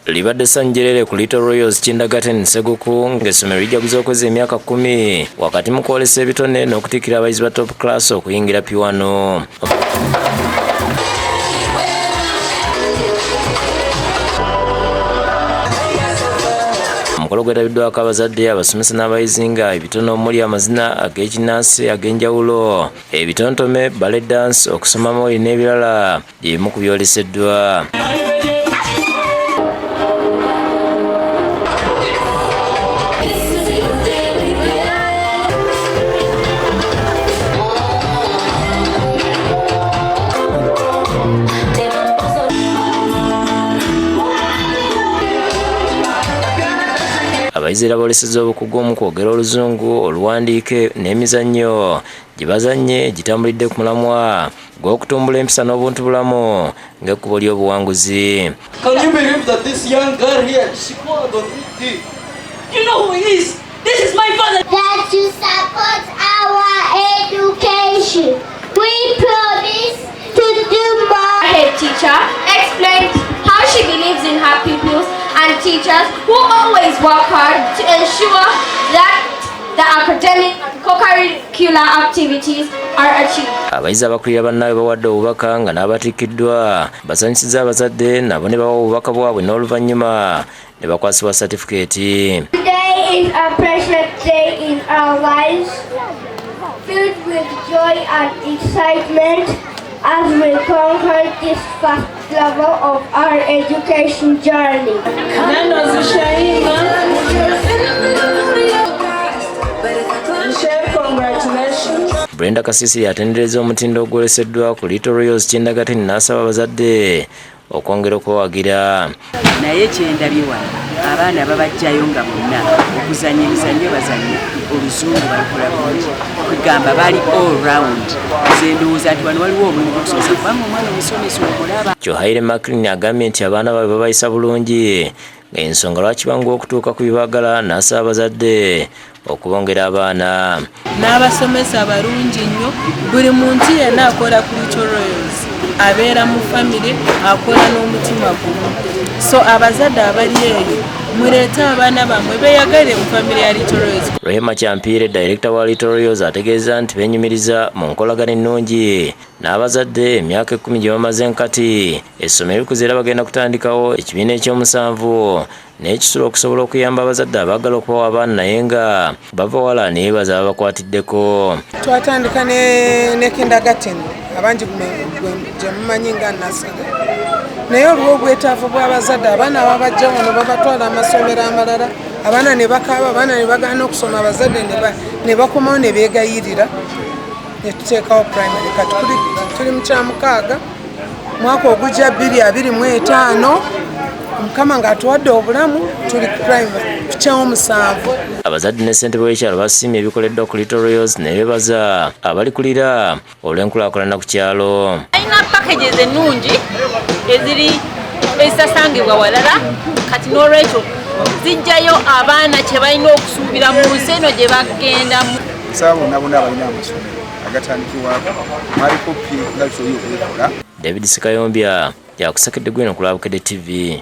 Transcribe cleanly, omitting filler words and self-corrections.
Libadde Sanjerere ku Little Royals Kindagaten Seguku ng'essomero lijjaguza okweza emyaka 10 wakati mu kwolesa ebitone n'okutikkira abayizi ba top class okuyingira P1. Omukolo gwetabiddwako abazadde, abasomesa n'abayizi nga ebitono omuli amazina ag'ekinnansi ag'enjawulo, ebitontome, ballet dance, okusoma mawuli n'ebirala by'ebimu ku byoleseddwa. Abayizi era boolesezza obukugu omu kwogera Oluzungu, oluwandiike n'emizannyo gye bazannye gitambulidde ku mulamwa gw'okutumbula empisa n'obuntubulamu ng'ekkubo ly'obuwanguzi. Can you believe that this young girl here, she called on me? You know who he is? This is my father. That you support our education. We promise to do more. Our head teacher explained how she believes in her pupils and teachers who always work hard to ensure that the academic and co-curricular activities are achieved. Abayizi abakulira bannaabwe bawadde obubaka nga n'abatikkiddwa basanyusizza abazadde nabo ne bawa obubaka bwabwe n'oluvannyuma ne bakwasibwa satifikeeti. Today is a precious day in our lives, filled with joy and excitement as we conquer this first level of our education journey. Brenda Kasisi yatendereza omutindo ogwoleseddwa ku Little Royals Kindagaten n'asaba abazadde okwongera okwewagira. Naye kyendabye wano abaana babajjayo nga bonna okuzannya emizannyo bazannya Oluzungu balukola bulungi okugamba bali all round. Nze ndowooza nti wano waliwo obulimu bw'okusomesa kubanga omwana omusomesa omulaba. Kyohaire Maclean agambye nti abaana baabwe babayisa bulungi ng'ensonga lwaki banguwa okutuuka ku bibagala n'asaba abazadde okubongera abaana. N'abasomesa balungi nnyo, buli muntu yenna akola ku Little Royals abeera mu famire akola n'omutima gumu. So abazadde abali eyo muleete abaana bammwe beeyagale mu famire ya Little Royals. Rehema Kyampiire, Director wa Little Royals, ategeeza nti beenyumiriza mu nkolagana ennungi n'abazadde emyaka 10 gye bamaze nkati. Essomero likuze era bagenda kutandikawo ekibiina eky'omusanvu n'ekisulo okusobola okuyamba abazadde abaagala okubawa abaana naye nga bava wala neyebaza ababakwatiddeko. Twatandika ne Kindagaten abangi gye mumanyi nga Nasaga, naye olw'obwetaavu bw'abazadde abaana babajja wano babatwala amasomero amalala, abaana ne bakaaba, abaana ne bagaana okusoma, abazadde ne bakomawo ne beegayirira ne tuteekawo primary. Kati tuli mu kyamukaaga, mwaka ogujja 2025 Mukama ng'atuwadde obulamu, tuli ku primary kukyawomusanvu. Abazadde ne ssentebe w'ekyalo basiimye ebikoleddwa ku Little Royals ne beebaza abalikulira olw'enkulaakulana ku kyalo. Alina packages ennungi ezisasangibwa walala, kati n'olwekyo zijjayo abaana kye balina okusuubira mu nsi eno gye bagendamu. Nsaba bonna bonna abalina amasomero agatandikibwako maliko pi nga kisobola okukola. David Sikayombya yakusekedde gwino ku Lwabukedde TV.